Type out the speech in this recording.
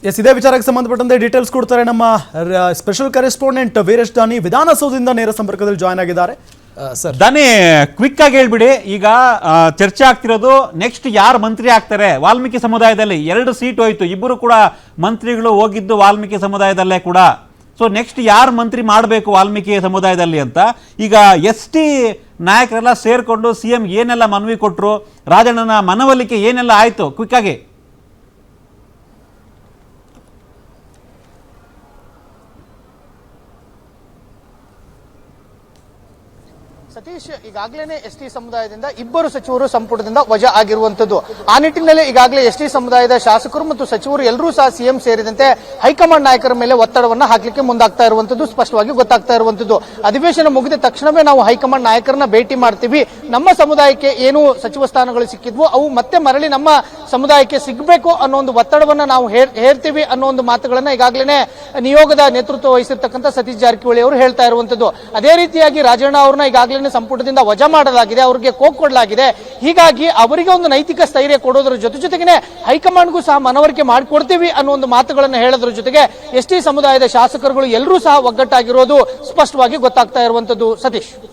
S ಇದೇ ವಿಚಾರಕ್ಕೆ ಸಂಬಂಧಪಟ್ಟಂತೆ ಡೀಟೇಲ್ಸ್ ಕೊಡ್ತಾರೆ ನಮ್ಮ ಸ್ಪೆಷಲ್ ಕರೆಸ್ಪಾಂಡೆಂಟ್ ವೀರೇಶ್ ದಾನಿ ವಿಧಾನಸೌಧದಿಂದ ನೇರ ಸಂಪರ್ಕದಲ್ಲಿ ಜಾಯ್ನ್ ಆಗಿದ್ದಾರೆ. ಸರ್ ದಾನಿ, ಕ್ವಿಕ್ ಆಗಿ ಹೇಳ್ಬಿಡಿ. ಈಗ ಚರ್ಚೆ ಆಗ್ತಿರೋದು ನೆಕ್ಸ್ಟ್ ಯಾರು ಮಂತ್ರಿ ಆಗ್ತಾರೆ. ವಾಲ್ಮೀಕಿ ಸಮುದಾಯದಲ್ಲಿ 2 ಸೀಟ್ ಹೋಯ್ತು, ಇಬ್ಬರು ಕೂಡ ಮಂತ್ರಿಗಳು ಹೋಗಿದ್ದು ವಾಲ್ಮೀಕಿ ಸಮುದಾಯದಲ್ಲೇ ಕೂಡ. ಸೊ ನೆಕ್ಸ್ಟ್ ಯಾರು ಮಂತ್ರಿ ಮಾಡಬೇಕು ವಾಲ್ಮೀಕಿ ಸಮುದಾಯದಲ್ಲಿ ಅಂತ ಈಗ ST ನಾಯಕರೆಲ್ಲ ಸೇರ್ಕೊಂಡು CM ಏನೆಲ್ಲ ಮನವಿ ಕೊಟ್ಟರು, ರಾಜಣ್ಣನ ಮನವೊಲಿಕೆ ಏನೆಲ್ಲ ಆಯ್ತು, ಕ್ವಿಕ್ ಆಗಿ. ಸತೀಶ್, ಈಗಾಗಲೇ ST ಸಮುದಾಯದಿಂದ 2 ಸಚಿವರು ಸಂಪುಟದಿಂದ ವಜಾ ಆಗಿರುವಂತದ್ದು. ಆ ನಿಟ್ಟಿನಲ್ಲಿ ಈಗಾಗಲೇ ST ಸಮುದಾಯದ ಶಾಸಕರು ಮತ್ತು ಸಚಿವರು ಎಲ್ಲರೂ ಸಹ CM ಸೇರಿದಂತೆ ಹೈಕಮಾಂಡ್ ನಾಯಕರ ಮೇಲೆ ಒತ್ತಡವನ್ನ ಹಾಕಲಿಕ್ಕೆ ಮುಂದಾಗ್ತಾ ಇರುವಂತದ್ದು ಸ್ಪಷ್ಟವಾಗಿ ಗೊತ್ತಾಗ್ತಾ ಇರುವಂತದ್ದು. ಅಧಿವೇಶನ ಮುಗಿದ ತಕ್ಷಣವೇ ನಾವು ಹೈಕಮಾಂಡ್ ನಾಯಕರನ್ನ ಭೇಟಿ ಮಾಡ್ತೀವಿ, ನಮ್ಮ ಸಮುದಾಯಕ್ಕೆ ಏನು ಸಚಿವ ಸ್ಥಾನಗಳು ಸಿಕ್ಕಿದ್ವು ಅವು ಮತ್ತೆ ಮರಳಿ ನಮ್ಮ ಸಮುದಾಯಕ್ಕೆ ಸಿಗಬೇಕು ಅನ್ನೋ ಒಂದು ಒತ್ತಡವನ್ನ ನಾವು ಹೇರ್ತೀವಿ ಅನ್ನೋ ಒಂದು ಮಾತುಗಳನ್ನ ಈಗಾಗಲೇ ನಿಯೋಗದ ನೇತೃತ್ವ ವಹಿಸಿರ್ತಕ್ಕಂಥ ಸತೀಶ್ ಜಾರಕಿಹೊಳಿ ಅವರು ಹೇಳ್ತಾ ಇರುವಂತದ್ದು. ಅದೇ ರೀತಿಯಾಗಿ ರಾಜಣ್ಣ ಅವ್ರನ್ನ ಈಗಾಗಲೇ ಸಂಪುಟದಿಂದ ವಜಾ ಮಾಡಲಾಗಿದೆ, ಅವರಿಗೆ ಕೋಕ್ ಕೊಡಲಾಗಿದೆ. ಹೀಗಾಗಿ ಅವರಿಗೆ ಒಂದು ನೈತಿಕ ಸ್ಥೈರ್ಯ ಕೊಡೋದ್ರ ಜೊತೆಗೆ ಹೈಕಮಾಂಡ್ಗೂ ಸಹ ಮನವರಿಕೆ ಮಾಡಿಕೊಡ್ತೀವಿ ಅನ್ನೋ ಒಂದು ಮಾತುಗಳನ್ನು ಹೇಳೋದ್ರ ಜೊತೆಗೆ ST ಸಮುದಾಯದ ಶಾಸಕರುಗಳು ಎಲ್ಲರೂ ಸಹ ಒಗ್ಗಟ್ಟಾಗಿರೋದು ಸ್ಪಷ್ಟವಾಗಿ ಗೊತ್ತಾಗ್ತಾ ಇರುವಂತದ್ದು. ಸತೀಶ್.